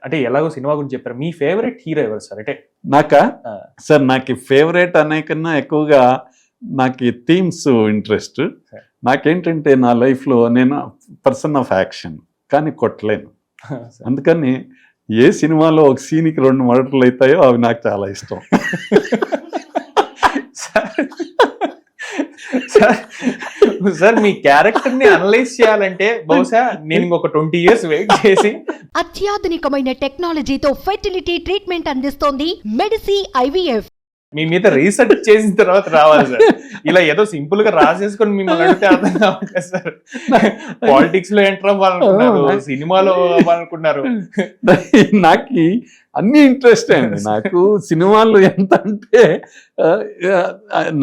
అంటే ఎలాగో సినిమా గురించి చెప్పారు, మీ ఫేవరెట్ హీరో ఎవరు సార్? అంటే నాకా సార్, నాకు ఫేవరెట్ అనే కన్నా ఎక్కువగా నాకు థీమ్స్ ఇంట్రెస్ట్. నాకేంటంటే నా లైఫ్లో నేను పర్సన్ ఆఫ్ యాక్షన్, కానీ కొట్టలేను. అందుకని ఏ సినిమాలో ఒక సీన్కి 2 మర్డర్లు అవుతాయో అవి నాకు చాలా ఇష్టం. సార్ మీ క్యారెక్టర్ ని అనలైజ్ చేయాలంటే బహుశా నేను ఒక 20 years వెయిట్ చేసి. అత్యాధునికమైన టెక్నాలజీతో ఫెర్టిలిటీ ట్రీట్మెంట్ అందిస్తోంది మెడిసి IVF. మీ మీద రీసెర్చ్ చేసిన తర్వాత రావాలి సార్. ఇలా ఏదో సింపుల్ గా రాసేసుకొని మిమ్మల్ని అడిగితే అర్థం కావాలి సార్. పాలిటిక్స్ లో ఎంటర్ అవ్వాలనుకున్నారు, సినిమాలో అవ్వాలనుకున్నారు. నాకు అన్ని ఇంట్రెస్ట్ అండి. నాకు సినిమాలు ఎంత అంటే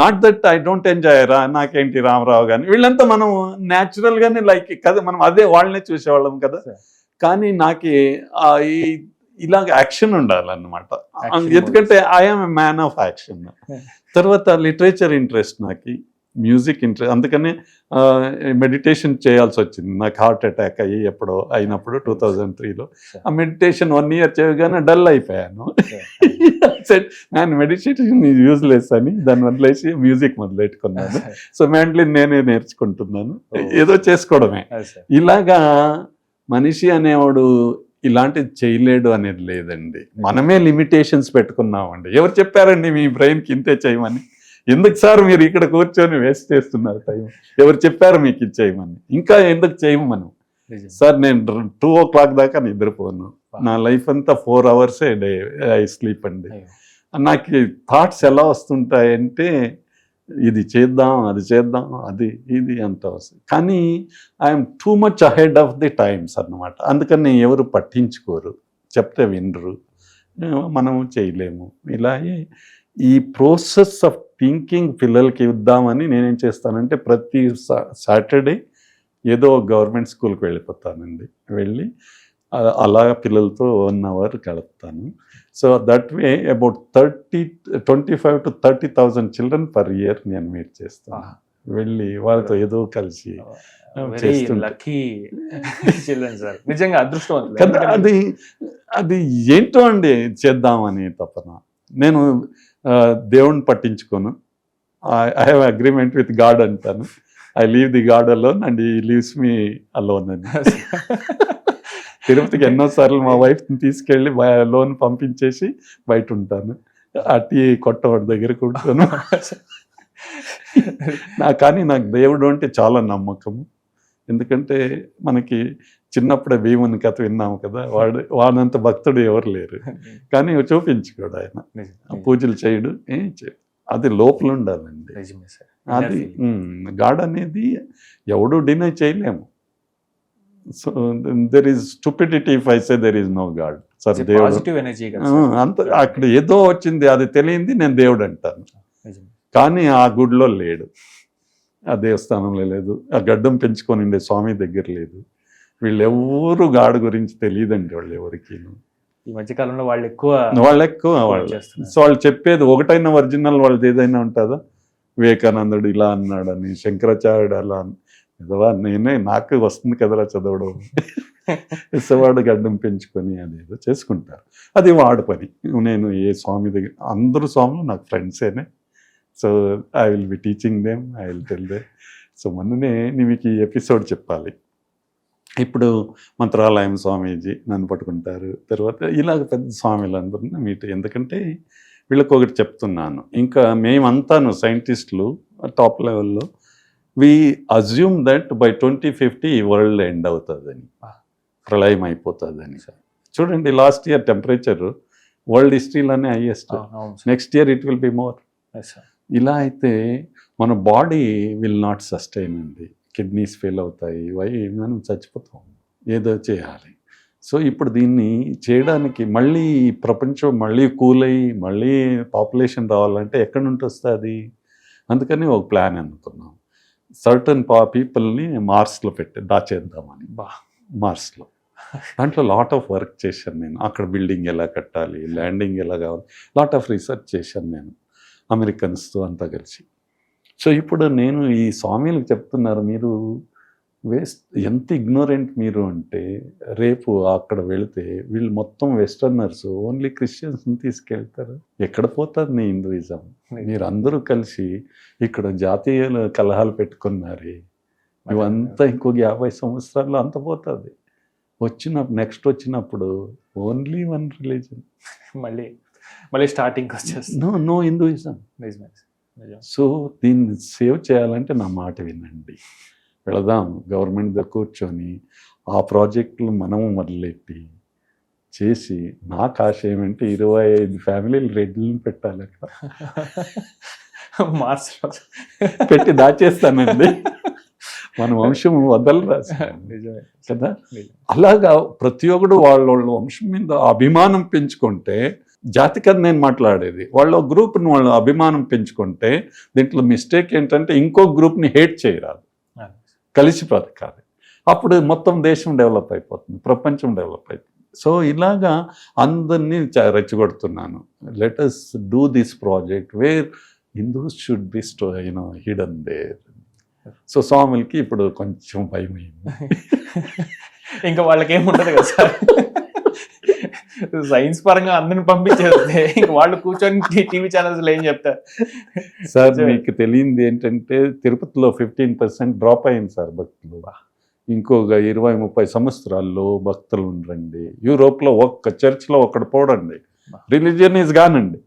not that I don't enjoy నాకేంటి రామారావు కానీ వీళ్ళంతా మనం న్యాచురల్ గానే లైక్ కదా, మనం అదే వాళ్ళనే చూసేవాళ్ళం కదా. కానీ నాకు ఈ ఇలాగ యాక్షన్ ఉండాలన్నమాట. ఎందుకంటే I'm a man of action. తర్వాత లిటరేచర్ ఇంట్రెస్ట్, నాకు మ్యూజిక్ ఇంట్రెస్ట్. అందుకని మెడిటేషన్ చేయాల్సి వచ్చింది. నాకు హార్ట్ అటాక్ అయ్యి ఎప్పుడో అయినప్పుడు 2003లో ఆ మెడిటేషన్ 1 year చేయగానే డల్ అయిపోయాను. నేను మెడిటేషన్ యూజ్లెస్ అని దాన్ని వదిలేసి మ్యూజిక్ మొదలెట్టుకున్నాను. సో మెంటలీ నేనే నేర్చుకుంటున్నాను, ఏదో చేసుకోవడమే. ఇలాగా మనిషి అనేవాడు ఇలాంటిది చేయలేడు అనేది లేదండి. మనమే లిమిటేషన్స్ పెట్టుకున్నామండి. ఎవరు చెప్పారండి మీ బ్రెయిన్కి ఇంతే చేయమని? ఎందుకు సార్ మీరు ఇక్కడ కూర్చొని వేస్ట్ చేస్తున్నారు టైం? ఎవరు చెప్పారు మీకు ఇది చేయమని? ఇంకా ఎందుకు చేయమను సార్? నేను 2 o'clock దాకా నిద్రపోను. నా లైఫ్ అంతా 4 hours డే ఐ స్లీప్ అండి. నాకు థాట్స్ ఎలా వస్తుంటాయంటే ఇది చేద్దాం, అది చేద్దాం, అది ఇది అంత వస్తుంది. కానీ I'm too much ahead of the times అన్నమాట. అందుకని ఎవరు పట్టించుకోరు, చెప్తే వినరు, మనం చేయలేము. ఇలాగే ఈ ప్రాసెస్ ఆఫ్ థింకింగ్ పిల్లలకి ఇద్దామని నేనేం చేస్తానంటే ప్రతి సాటర్డే ఏదో గవర్నమెంట్ స్కూల్కి వెళ్ళిపోతానండి. వెళ్ళి అలా పిల్లలతో 1 hour గడుపుతాను. So that way about 25,000 to 30,000 children per year నేను మీట్ చేస్తాను. వెళ్ళి వాళ్ళతో ఏదో కలిసి నిజంగా అదృష్టం కదా. అది ఏంటో అండి చేద్దామని తపన. నేను దేవుణ్ణి పట్టించుకోను. I have agreement with God అంటాను. I leave the God alone and he leaves me alone అని. తిరుపతికి ఎన్నోసార్లు మా వైఫ్ని తీసుకెళ్ళి లోన్ పంపించేసి బయట ఉంటాను. ఆ టీ కొట్టవాడి దగ్గర కూర్చొని. కానీ నాకు దేవుడు అంటే చాలా నమ్మకము. ఎందుకంటే మనకి చిన్నప్పుడే భీముని కథ విన్నాము కదా, వాడంత భక్తుడు ఎవరు లేరు. కానీ చూపించుకోడు ఆయన, పూజలు చేయడు, అది లోపల ఉండాలండి. అది గాడ్ అనేది ఎవడు డినై చేయలేము. So there is stupidity if I say there is no God. Sir దేవుడు అంత అక్కడ ఏదో వచ్చింది, అది తెలియంది, నేను దేవుడు అంటాను. కానీ ఆ గుడిలో లేడు, ఆ దేవస్థానంలో లేదు, ఆ గడ్డం పెంచుకొని ఉండే స్వామి దగ్గర లేదు. వీళ్ళెవ్వరూ గాడ్ గురించి తెలియదండి వాళ్ళు ఎవరికి. ఈ మధ్యకాలంలో వాళ్ళు ఎక్కువ సో వాళ్ళు చెప్పేది ఒకటైనా ఒరిజినల్ వాళ్ళది ఏదైనా ఉంటుందా? వివేకానందుడు ఇలా అన్నాడని, శంకరాచార్యుడు అలా నేనే నాకు వస్తుంది కదరా చదవడం. ఇసవాడు గడ్డం పెంచుకొని అదేదో చేసుకుంటారు, అది వాడు పని. నేను ఏ స్వామి దగ్గర, అందరూ స్వాములు నాకు ఫ్రెండ్సేనే. So I will be teaching them, I will tell them. So మొన్ననే మీకు ఈ ఎపిసోడ్ చెప్పాలి. ఇప్పుడు మంత్రాలయం స్వామీజీ నన్ను పట్టుకుంటారు, తర్వాత ఇలాగ పెద్ద స్వామిలు అందరూ మీట్. ఎందుకంటే వీళ్ళకి ఒకటి చెప్తున్నాను, ఇంకా మేమంతాను సైంటిస్టులు టాప్ లెవెల్లో we assume that by 2050 world end అవుతుందని, ప్రళయం అయిపోతుందని. చూడండి లాస్ట్ ఇయర్ టెంపరేచర్ వరల్డ్ హిస్టరీలోనే highest, next year it will be more. ఇలా అయితే మన బాడీ విల్ నాట్ సస్టైన్ అండి, కిడ్నీస్ ఫెయిల్ అవుతాయి, మనం చచ్చిపోతాం, ఏదో చేయాలి. సో ఇప్పుడు దీన్ని చేయడానికి మళ్ళీ ప్రపంచం మళ్ళీ కూల్ అయ్యి మళ్ళీ పాపులేషన్ రావాలంటే ఎక్కడి నుండి వస్తుంది? అందుకని ఒక ప్లాన్ అనుకున్నాం, సర్టన్ పీపుల్ని మార్స్లో దాచేద్దామని. మార్స్లో దాంట్లో లాట్ ఆఫ్ వర్క్ చేశాను నేను. అక్కడ బిల్డింగ్ ఎలా కట్టాలి, ల్యాండింగ్ ఎలా కావాలి, లాట్ ఆఫ్ రీసెర్చ్ చేశాను నేను అమెరికన్స్తో అంతా కలిసి. సో ఇప్పుడు నేను ఈ స్వామీలకు చెప్తున్నారు, మీరు వేస్ట్ ఎంత ఇగ్నోరెంట్ మీరు అంటే, రేపు అక్కడ వెళితే వీళ్ళు మొత్తం వెస్టర్నర్స్ ఓన్లీ క్రిస్టియన్స్ని తీసుకెళ్తారు. ఎక్కడ పోతుంది నీ హిందూయిజం? మీరు అందరూ కలిసి ఇక్కడ జాతీయ కలహాలు పెట్టుకున్నారే, ఇవంతా ఇంకో 50 సంవత్సరాల్లో అంత పోతుంది. నెక్స్ట్ వచ్చినప్పుడు ఓన్లీ వన్ రిలీజన్, మళ్ళీ స్టార్టింగ్ వచ్చేస్తుంది. No Hinduism. సో దీన్ని సేవ్ చేయాలంటే నా మాట వినండి, వెళదాం గవర్నమెంట్ దగ్గర కూర్చొని ఆ ప్రాజెక్టులు మనము మొదలెట్టి చేసి, నాకు ఆశ ఏమంటే 25 ఫ్యామిలీలు రెడ్లను పెట్టాలి అక్కడ. మార్స్లో పెట్టి దాచేస్తానండి, మన వంశం వదలరా కదా. అలాగా ప్రతి ఒక్కడు వాళ్ళ వంశం మీద అభిమానం పెంచుకుంటే, జాతి కదా నేను మాట్లాడేది, వాళ్ళ గ్రూప్ని వాళ్ళు అభిమానం పెంచుకుంటే, దీంట్లో మిస్టేక్ ఏంటంటే ఇంకో గ్రూప్ని హేట్ చేయరాదు, కలిసి బ్రతకాలి. అప్పుడు మొత్తం దేశం డెవలప్ అయిపోతుంది, ప్రపంచం డెవలప్ అయిపోతుంది. సో ఇలాగా అందరినీ రెచ్చగొడుతున్నాను. Let us do this project where Hindus should be hidden there. So స్వాములకి ఇప్పుడు కొంచెం భయం అయింది. ఇంకా వాళ్ళకి ఏముంటది కదా సార్, సైన్స్ పరంగా అందరిని పంపించేస్తే ఇంకా వాళ్ళు కూర్చొని టీవీ ఛానల్స్ ఏం చెప్తారు సార్? మీకు తెలియంది ఏంటంటే తిరుపతిలో 15% డ్రాప్ అయింది సార్ భక్తులు. ఇంకొక 20-30 సంవత్సరాల్లో భక్తులు ఉండరండి. యూరోప్లో ఒక్క చర్చ్లో ఒక్కడు పోడండి, రిలీజియన్ ఈజ్ గానండి.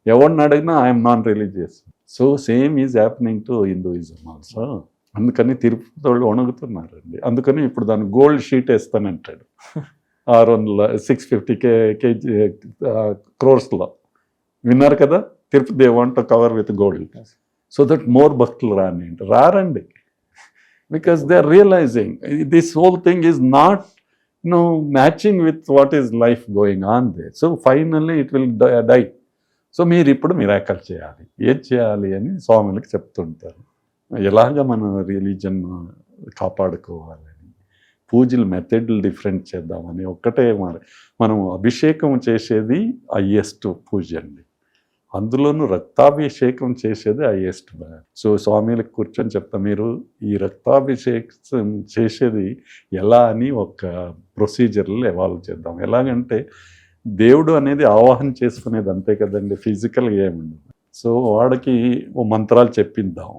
ఎవరిని అడిగినా I'm non religious. So same is happening to Hinduism also. అందుకని తిరుపతి వాళ్ళు వణుకుతున్నారండి. అందుకని ఇప్పుడు దాన్ని గోల్డ్ షీట్ వేస్తానంటాడు 650 crores. విన్నారు కదా, Tirupati they want to cover with gold so that more భక్తులు రారండి. Because they are realising this whole thing is not matching with what is life going on they. So finally it will die. So మీరు ఇప్పుడు miracle చేయాలి, ఏం చేయాలి అని స్వాములకు చెప్తుంటారు. ఎలాగ మన రిలీజన్ కాపాడుకోవాలని, పూజలు మెథడ్లు డిఫరెంట్ చేద్దామని. ఒక్కటే మనం అభిషేకం చేసేది హైయెస్ట్ పూజ అండి, అందులోనూ రక్తాభిషేకం చేసేది హైయెస్ట్. సో స్వామిలకు కూర్చొని చెప్తా, మీరు ఈ రక్తాభిషేకం చేసేది ఎలా అని ఒక ప్రొసీజర్లు ఎవాల్వ్ చేద్దాం. ఎలాగంటే దేవుడు అనేది ఆవాహన చేసుకునేది అంతే కదండి, ఫిజికల్గా ఏముండదు. సో వాడికి ఓ మంత్రాలు చెప్పిద్దాం,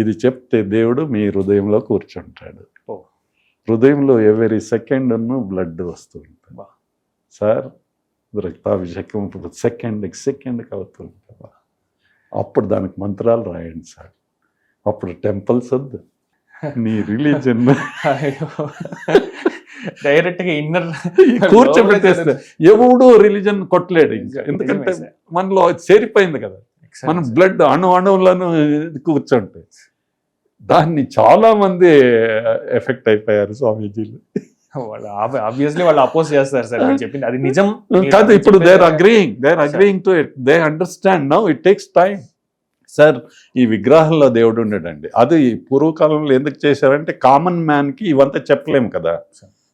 ఇది చెప్తే దేవుడు మీ హృదయంలో కూర్చుంటాడు. హృదయంలో ఎవరీ సెకండ్ బ్లడ్ వస్తూ ఉంటుంది సార్. రక్తాభిషేకం సెకండ్కి అవుతుంది. అప్పుడు దానికి మంత్రాలు రాయండి సార్. అప్పుడు టెంపుల్స్ వద్దు, నీ రిలీజన్ డైరెక్ట్ గా ఇన్నర్ కూర్చోబెట్టేస్తే ఎవడు రిలీజన్ కొట్టలేడు ఇంకా, ఎందుకంటే మనలో చేరిపోయింది కదా, మన బ్లడ్ అణువులను కూర్చుంటే. దాన్ని చాలా మంది ఎఫెక్ట్ అయిపోయారు స్వామీజీలు. ఆబ్వియస్లీ వాళ్ళు అపోజ్ చేస్తారు సార్, చెప్పింది అది నిజం కాదు. ఇప్పుడు they are agreeing to it, they understand now. It takes time sir. ఈ విగ్రహాల్లో దేవుడు ఉండడండి, అది పూర్వకాలంలో ఎందుకు చేశారంటే కామన్ మ్యాన్కి ఇవంతా చెప్పలేము కదా,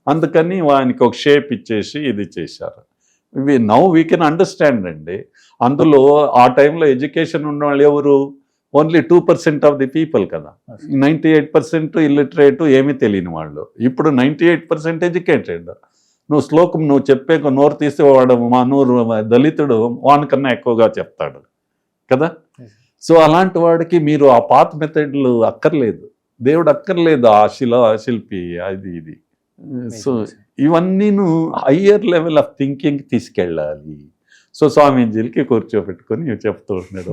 అందుకని వానికి ఒక షేప్ ఇచ్చేసి ఇది చేశారు. నౌ వీ కెన్ అండర్స్టాండ్ అండి. అందులో ఆ టైంలో ఎడ్యుకేషన్ ఉన్న వాళ్ళు ఎవరు? ఓన్లీ 2% ఆఫ్ ది పీపుల్ కదా, 98% ఇల్లిటరేట్, ఏమీ తెలియని వాళ్ళు. ఇప్పుడు 98% ఎడ్యుకేటెడ్. నువ్వు శ్లోకం నువ్వు చెప్పే నోరు తీస్తే వాడు మా నూరు దళితుడు వానికన్నా ఎక్కువగా చెప్తాడు కదా. సో అలాంటి వాడికి మీరు ఆ పాత మెథడ్లు అక్కర్లేదు, దేవుడు అక్కర్లేదు, ఆ శిల్పి అది ఇది. సో ఇవన్నీను హయ్యర్ లెవెల్ ఆఫ్ థింకింగ్ తీసుకెళ్ళాలి. సో స్వామీజీలకి కూర్చోబెట్టుకొని చెప్తూ ఉన్నాడు.